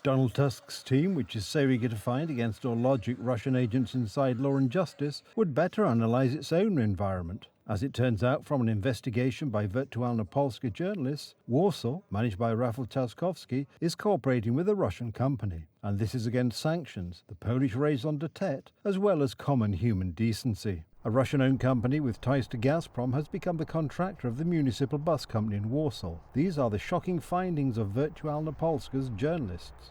Donald Tusk's team, which is so eager to fight against all logic Russian agents inside Law and Justice, would better analyse its own environment. As it turns out from an investigation by Wirtualna Polska journalists, Warsaw, managed by Rafał Trzaskowski, is cooperating with a Russian company. And this is against sanctions, the Polish raison d'etre, as well as common human decency. A Russian-owned company with ties to Gazprom has become the contractor of the municipal bus company in Warsaw. These are the shocking findings of Wirtualna Polska's journalists.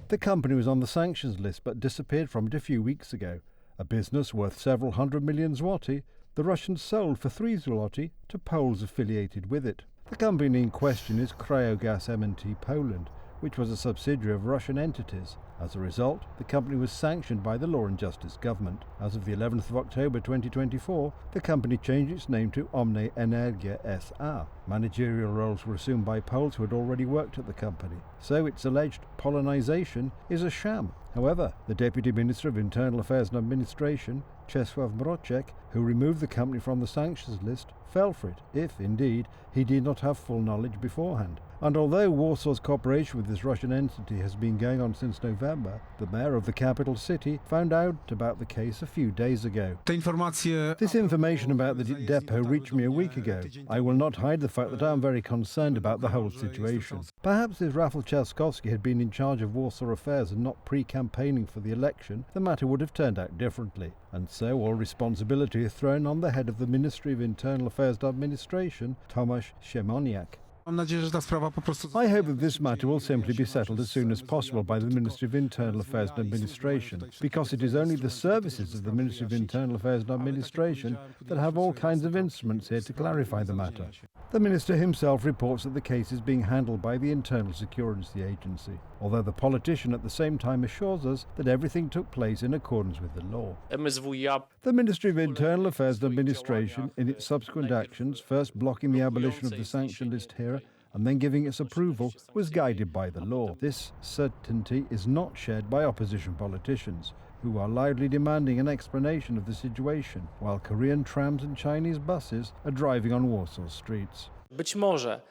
The company was on the sanctions list but disappeared from it a few weeks ago. A business worth several hundred million zloty, the Russians sold for 3 zloty to Poles affiliated with it. The company in question is Cryogas M&T Poland, which was a subsidiary of Russian entities. As a result, the company was sanctioned by the Law and Justice government. As of the 11th of October 2024, the company changed its name to Omne Energia S.A. Managerial roles were assumed by Poles who had already worked at the company, so its alleged Polonization is a sham. However, the Deputy Minister of Internal Affairs and Administration, Czesław Mroczek, who removed the company from the sanctions list, fell for it, if, indeed, he did not have full knowledge beforehand. And although Warsaw's cooperation with this Russian entity has been going on since November, the mayor of the capital city found out about the case a few days ago. This information about the depot reached me a week ago. I will not hide the fact that I am very concerned about the whole situation. Perhaps if Rafał Trzaskowski had been in charge of Warsaw affairs and not pre-campaigning for the election, the matter would have turned out differently. And so all responsibility is thrown on the head of the Ministry of Internal Affairs and Administration, Tomasz Siemoniak. I hope that this matter will simply be settled as soon as possible by the Ministry of Internal Affairs and Administration, because it is only the services of the Ministry of Internal Affairs and Administration that have all kinds of instruments here to clarify the matter. The Minister himself reports that the case is being handled by the Internal Security Agency, although the politician at the same time assures us that everything took place in accordance with the law. The Ministry of Internal Affairs and Administration, in its subsequent actions, first blocking the abolition of the sanction list here and then giving its approval, was guided by the law. This certainty is not shared by opposition politicians, who are loudly demanding an explanation of the situation, while Korean trams and Chinese buses are driving on Warsaw streets.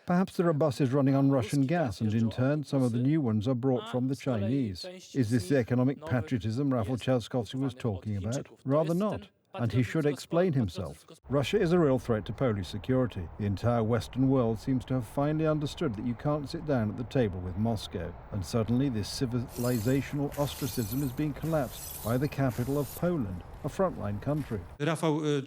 Perhaps there are buses running on Russian gas, and in turn some of the new ones are brought from the Chinese. Is this the economic patriotism Rafał Trzaskowski was talking about? Rather not. And he should explain himself. Russia is a real threat to Polish security. The entire Western world seems to have finally understood that you can't sit down at the table with Moscow. And suddenly this civilizational ostracism is being collapsed by the capital of Poland, a frontline country. Rafał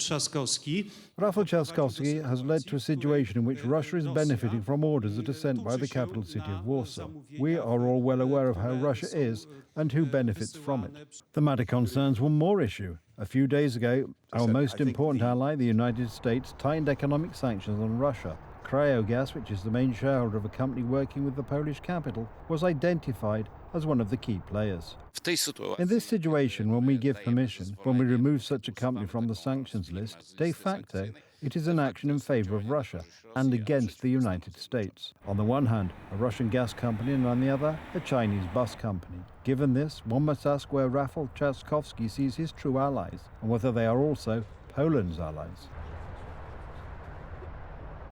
Trzaskowski has led to a situation in which Russia is benefiting from orders that are sent by the capital city of Warsaw. We are all well aware of how Russia is and who benefits from it. The matter concerns one more issue. A few days ago, our most important ally, the United States, tightened economic sanctions on Russia. Cryogas, which is the main shareholder of a company working with the Polish capital, was identified as one of the key players. In this situation, when we give permission, when we remove such a company from the sanctions list, de facto, it is an action in favour of Russia and against the United States. On the one hand, a Russian gas company, and on the other, a Chinese bus company. Given this, one must ask where Rafał Trzaskowski sees his true allies and whether they are also Poland's allies.